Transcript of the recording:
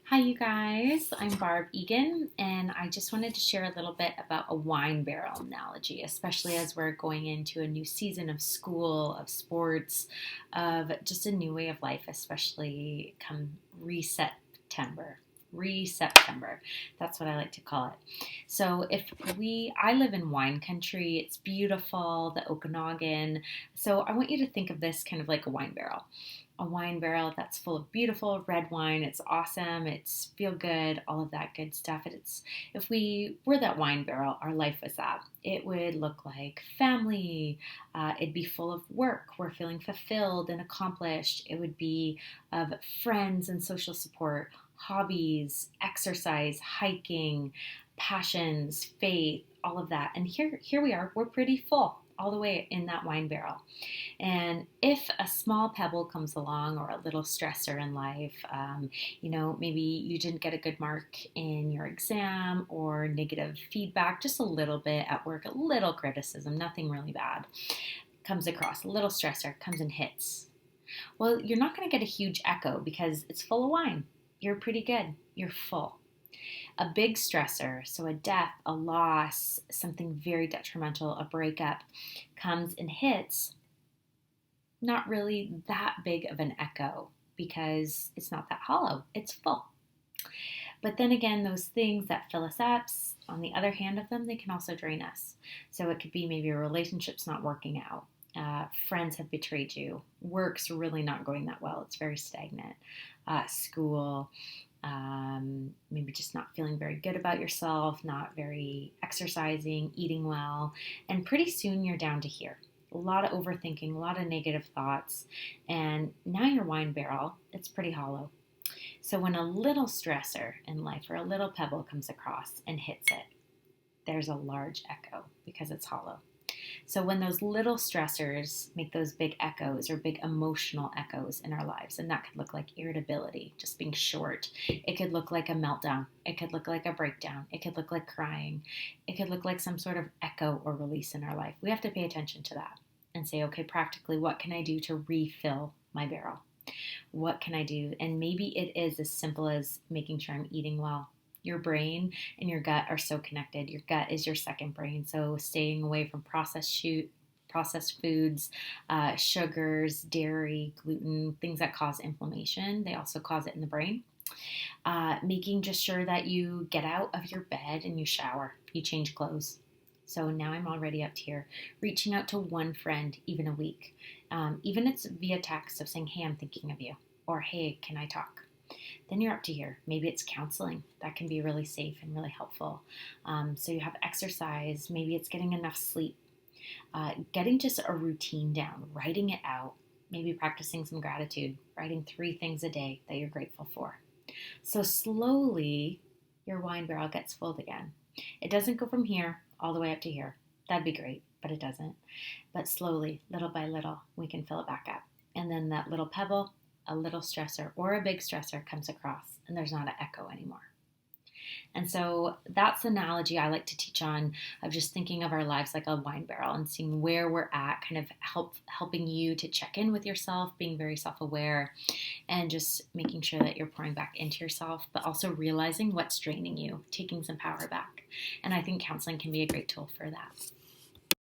Hi, you guys. I'm Barb Egan, and I just wanted to share a little bit about a wine barrel analogy, especially as we're going into a new season of school, of sports, of just a new way of life, especially come September. Re-September. That's what I like to call it. So I live in wine country. It's beautiful, the Okanagan. So I want you to think of this kind of like a wine barrel that's full of beautiful red wine. It's awesome. It's feel good, all of that good stuff. If we were that wine barrel, our life was that. It would look like family. It'd be full of work. We're feeling fulfilled and accomplished. It would be of friends and social support, hobbies, exercise, hiking, passions, faith, all of that. And here we are. We're pretty full all the way in that wine barrel. And if a small pebble comes along or a little stressor in life, maybe you didn't get a good mark in your exam or negative feedback, just a little bit at work, a little criticism, nothing really bad, comes across, a little stressor comes and hits. Well, you're not going to get a huge echo because it's full of wine. You're pretty good. You're full. A big stressor, so a death, a loss, something very detrimental, a breakup, comes and hits, not really that big of an echo because it's not that hollow, it's full. But then again, those things that fill us up, on the other hand of them, they can also drain us. So it could be maybe a relationship's not working out. Friends have betrayed you. Work's really not going that well. It's very stagnant. School, maybe just not feeling very good about yourself, not very exercising, eating well. And pretty soon you're down to here. A lot of overthinking, a lot of negative thoughts. And now your wine barrel, it's pretty hollow. So when a little stressor in life or a little pebble comes across and hits it, there's a large echo because it's hollow. So when those little stressors make those big echoes or big emotional echoes in our lives, and that could look like irritability, just being short. It could look like a meltdown. It could look like a breakdown. It could look like crying. It could look like some sort of echo or release in our life. We have to pay attention to that and say, okay, practically, what can I do to refill my barrel? What can I do? And maybe it is as simple as making sure I'm eating well. Your brain and your gut are so connected. Your gut is your second brain. So staying away from processed foods, sugars, dairy, gluten, things that cause inflammation. They also cause it in the brain. Making just sure that you get out of your bed and you shower, you change clothes. So now I'm already up here, reaching out to one friend even a week. Even it's via text of saying, hey, I'm thinking of you, or hey, can I talk? Then you're up to here. Maybe it's counseling. That can be really safe and really helpful. So you have exercise. Maybe it's getting enough sleep. Getting just a routine down, writing it out. Maybe practicing some gratitude, writing 3 things a day that you're grateful for. So slowly, your wine barrel gets full again. It doesn't go from here all the way up to here. That'd be great, but it doesn't. But slowly, little by little, we can fill it back up. And then that little pebble, a little stressor or a big stressor comes across and there's not an echo anymore. And so that's the analogy I like to teach on, of just thinking of our lives like a wine barrel and seeing where we're at, kind of helping you to check in with yourself, being very self-aware, and just making sure that you're pouring back into yourself, but also realizing what's draining you, taking some power back. And I think counseling can be a great tool for that.